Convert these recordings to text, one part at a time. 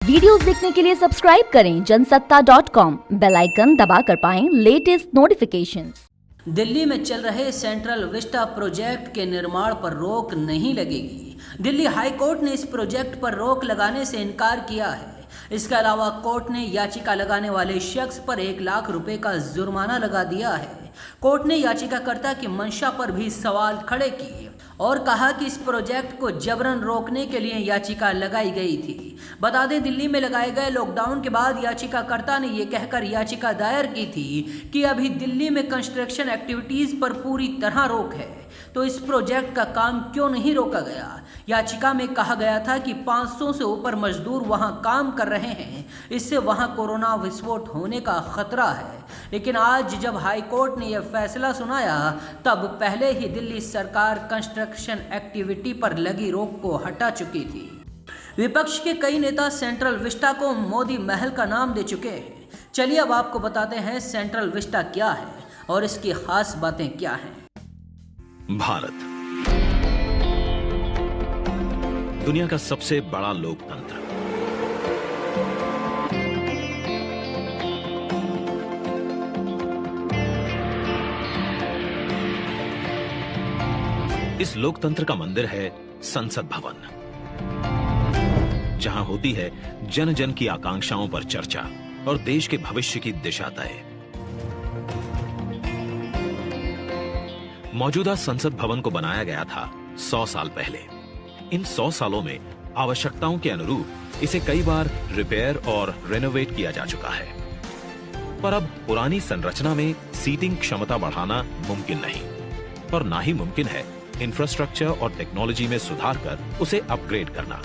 Videos देखने के लिए सब्सक्राइब करें जनसत्ता.com, बेल आइकन दबाकर पाएं लेटेस्ट नोटिफिकेशंस। दिल्ली में चल रहे सेंट्रल विस्टा प्रोजेक्ट के निर्माण पर रोक नहीं लगेगी। दिल्ली हाई कोर्ट ने इस प्रोजेक्ट पर रोक लगाने से इनकार किया है। इसके अलावा कोर्ट ने याचिका लगाने वाले शख्स पर 1 लाख रुपए का जुर्माना लगा दिया है। कोर्ट ने याचिकाकर्ता की मंशा पर भी सवाल खड़े किए और कहा कि इस प्रोजेक्ट को जबरन रोकने के लिए याचिका लगाई गई थी। बता दें, दिल्ली में लगाए गए लॉकडाउन के बाद याचिकाकर्ता ने ये कहकर याचिका दायर की थी कि अभी दिल्ली में कंस्ट्रक्शन एक्टिविटीज पर पूरी तरह रोक है, तो इस प्रोजेक्ट का काम क्यों नहीं रोका गया। याचिका में कहा गया था कि 500 से ऊपर मजदूर वहां काम कर रहे हैं, इससे वहां कोरोना विस्फोट होने का खतरा है। लेकिन आज जब हाई कोर्ट ने यह फैसला सुनाया, तब पहले ही दिल्ली सरकार कंस्ट्रक्शन एक्टिविटी पर लगी रोक को हटा चुकी थी। विपक्ष के कई नेता सेंट्रल विस्टा को मोदी महल का नाम दे चुके हैं। चलिए अब आपको बताते हैं सेंट्रल विस्टा क्या है और इसकी खास बातें क्या हैं। भारत दुनिया का सबसे बड़ा लोकतंत्र, इस लोकतंत्र का मंदिर है संसद भवन, जहां होती है जन जन की आकांक्षाओं पर चर्चा और देश के भविष्य की दिशा तय। मौजूदा संसद भवन को बनाया गया था 100 साल पहले। इन 100 सालों में आवश्यकताओं के अनुरूप इसे कई बार रिपेयर और रेनोवेट किया जा चुका है, पर अब पुरानी संरचना में सीटिंग क्षमता बढ़ाना मुमकिन नहीं और ना ही मुमकिन है इंफ्रास्ट्रक्चर और टेक्नोलॉजी में सुधार कर उसे अपग्रेड करना।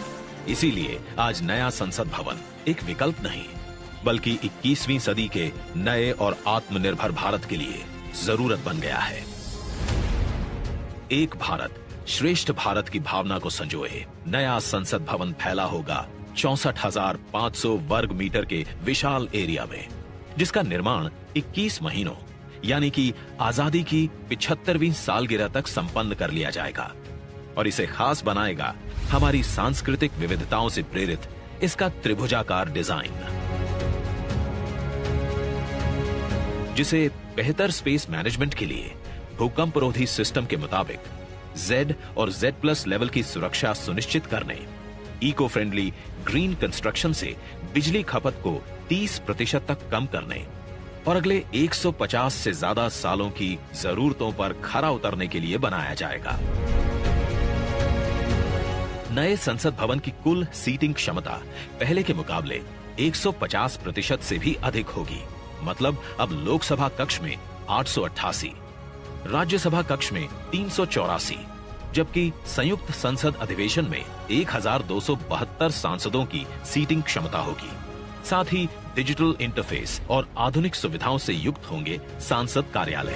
इसीलिए आज नया संसद भवन एक विकल्प नहीं, बल्कि 21वीं सदी के नए और आत्मनिर्भर भारत के लिए जरूरत बन गया है। एक भारत श्रेष्ठ भारत की भावना को संजोए नया संसद भवन फैला होगा 64,500 वर्ग मीटर के विशाल एरिया में, जिसका निर्माण 21 महीनों यानी कि आजादी की 75वीं सालगिरह तक संपन्न कर लिया जाएगा। और इसे खास बनाएगा हमारी सांस्कृतिक विविधताओं से प्रेरित इसका त्रिभुजाकार डिजाइन, जिसे बेहतर स्पेस मैनेजमेंट के लिए भूकंपरोधी सिस्टम के मुताबिक Z और Z+ लेवल की सुरक्षा सुनिश्चित करने, इको फ्रेंडली ग्रीन कंस्ट्रक्शन से बिजली खपत को 30% तक कम करने और अगले 150 से ज्यादा सालों की जरूरतों पर खरा उतरने के लिए बनाया जाएगा। नए संसद भवन की कुल सीटिंग क्षमता पहले के मुकाबले 150% से भी अधिक होगी। मतलब अब लोकसभा कक्ष में 888, राज्यसभा कक्ष में 384, जबकि संयुक्त संसद अधिवेशन में 1272 सांसदों की सीटिंग क्षमता होगी। साथ ही डिजिटल इंटरफेस और आधुनिक सुविधाओं से युक्त होंगे सांसद कार्यालय।